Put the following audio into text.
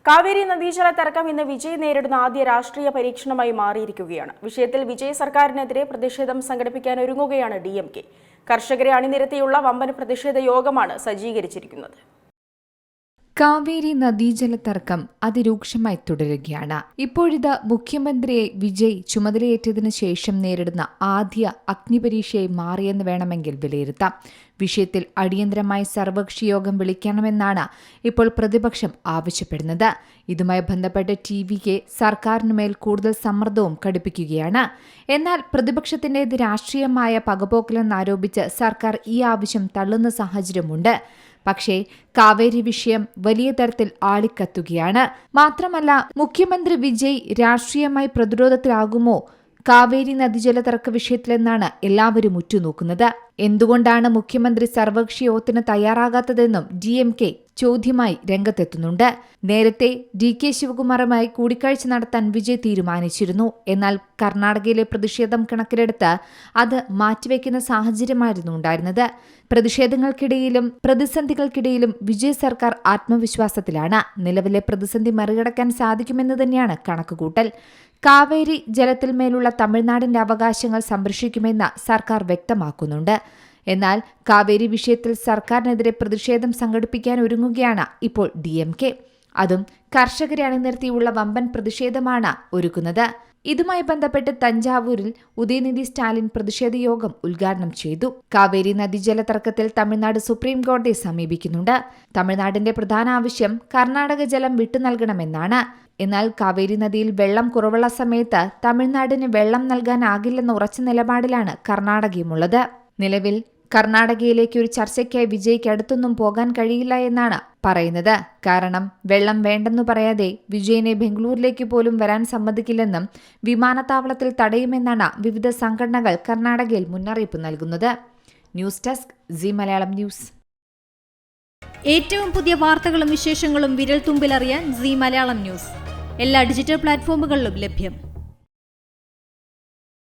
കാവേരി നദീജല തർക്കം ഇന്ന് വിജയ് നേരിടുന്ന ആദ്യ രാഷ്ട്രീയ പരീക്ഷണമായി മാറിയിരിക്കുകയാണ്. വിഷയത്തിൽ വിജയ് സർക്കാരിനെതിരെ പ്രതിഷേധം സംഘടിപ്പിക്കാൻ ഒരുങ്ങുകയാണ് DMK. കർഷകരെ അണിനിരത്തിയുള്ള വമ്പൻ പ്രതിഷേധ യോഗമാണ് സജ്ജീകരിച്ചിരിക്കുന്നത്. കാവേരി നദീജല തർക്കം അതിരൂക്ഷമായി തുടരുകയാണ്. ഇപ്പോഴിത് മുഖ്യമന്ത്രിയെ വിജയ് ചുമതലയേറ്റതിനു ശേഷം നേരിടുന്ന ആദ്യ അഗ്നിപരീക്ഷയായി മാറിയെന്ന് വേണമെങ്കിൽ വിലയിരുത്താം. വിഷയത്തിൽ അടിയന്തരമായി സർവകക്ഷി യോഗം വിളിക്കണമെന്നാണ് ഇപ്പോൾ പ്രതിപക്ഷം ആവശ്യപ്പെടുന്നത്. ഇതുമായി ബന്ധപ്പെട്ട് TVK സർക്കാരിനുമേൽ കൂടുതൽ സമ്മർദ്ദവും കടുപ്പിക്കുകയാണ്. എന്നാൽ പ്രതിപക്ഷത്തിന്റേത് രാഷ്ട്രീയമായ പകപോക്കലെന്നാരോപിച്ച് സർക്കാർ ഈ ആവശ്യം തള്ളുന്ന സാഹചര്യമുണ്ട്. പക്ഷേ കാവേരി വിഷയം വലിയ തരത്തിൽ ആളിക്കത്തുകയാണ്. മാത്രമല്ല, മുഖ്യമന്ത്രി വിജയ് രാഷ്ട്രീയമായി പ്രതിരോധത്തിലാകുമോ കാവേരി നദീജല തർക്ക വിഷയത്തിലെന്നാണ് എല്ലാവരും ഉറ്റുനോക്കുന്നത്. എന്തുകൊണ്ടാണ് മുഖ്യമന്ത്രി സർവകക്ഷി യോഗത്തിന് തയ്യാറാകാത്തതെന്നും DMK ചോദ്യമായി രംഗത്തെത്തുന്നുണ്ട്. നേരത്തെ DK ശിവകുമാറുമായി കൂടിക്കാഴ്ച നടത്താൻ വിജയ് തീരുമാനിച്ചിരുന്നു. എന്നാൽ കർണാടകയിലെ പ്രതിഷേധം കണക്കിലെടുത്ത് അത് മാറ്റിവെക്കുന്ന സാഹചര്യമായിരുന്നു ഉണ്ടായിരുന്നത്. പ്രതിഷേധങ്ങൾക്കിടയിലും പ്രതിസന്ധികൾക്കിടയിലും വിജയ് സർക്കാർ ആത്മവിശ്വാസത്തിലാണ്. നിലവിലെ പ്രതിസന്ധി മറികടക്കാൻ സാധിക്കുമെന്ന് തന്നെയാണ് കണക്കുകൂട്ടൽ. കാവേരി ജലത്തിന്മേലുള്ള തമിഴ്നാടിന്റെ അവകാശങ്ങൾ സംരക്ഷിക്കുമെന്ന് സർക്കാർ വ്യക്തമാക്കുന്നുണ്ട്. എന്നാൽ കാവേരി വിഷയത്തിൽ സർക്കാരിനെതിരെ പ്രതിഷേധം സംഘടിപ്പിക്കാൻ ഒരുങ്ങുകയാണ് ഇപ്പോൾ DMK. അതും കർഷകരെ അണിനിരത്തിയുള്ള വമ്പൻ പ്രതിഷേധമാണ് ഒരുക്കുന്നത്. ഇതുമായി ബന്ധപ്പെട്ട് തഞ്ചാവൂരിൽ ഉദയനിധി സ്റ്റാലിൻ പ്രതിഷേധ യോഗം ഉദ്ഘാടനം ചെയ്തു. കാവേരി നദീജല തർക്കത്തിൽ തമിഴ്നാട് സുപ്രീം കോടതിയെ സമീപിക്കുന്നുണ്ട്. തമിഴ്നാടിന്റെ പ്രധാന ആവശ്യം കർണാടക ജലം വിട്ടു നൽകണമെന്നാണ്. എന്നാൽ കാവേരി നദിയിൽ വെള്ളം കുറവുള്ള സമയത്ത് തമിഴ്നാടിന് വെള്ളം നൽകാനാകില്ലെന്ന ഉറച്ച നിലപാടിലാണ് കർണാടകയുമുള്ളത്. നിലവിൽ കർണാടകയിലേക്ക് ഒരു ചർച്ചയ്ക്കായി വിജയ്ക്ക് അടുത്തൊന്നും പോകാൻ കഴിയില്ല എന്നാണ് പറയുന്നത്. കാരണം വെള്ളം വേണ്ടെന്നു പറയാതെ വിജയനെ ബംഗളൂരിലേക്ക് പോലും വരാൻ സമ്മതിക്കില്ലെന്നും വിമാനത്താവളത്തിൽ തടയുമെന്നാണ് വിവിധ സംഘടനകൾ കർണാടകയിൽ മുന്നറിയിപ്പ് നൽകുന്നത്. News desk C Malayalam news. ഏറ്റവും പുതിയ വാർത്തകളും വിശേഷങ്ങളും വിരൽ തുമ്പിലറിയാൻ സി മലയാളം ന്യൂസ് എല്ലാ ഡിജിറ്റൽ പ്ലാറ്റ്ഫോമുകളിലും ലഭ്യം.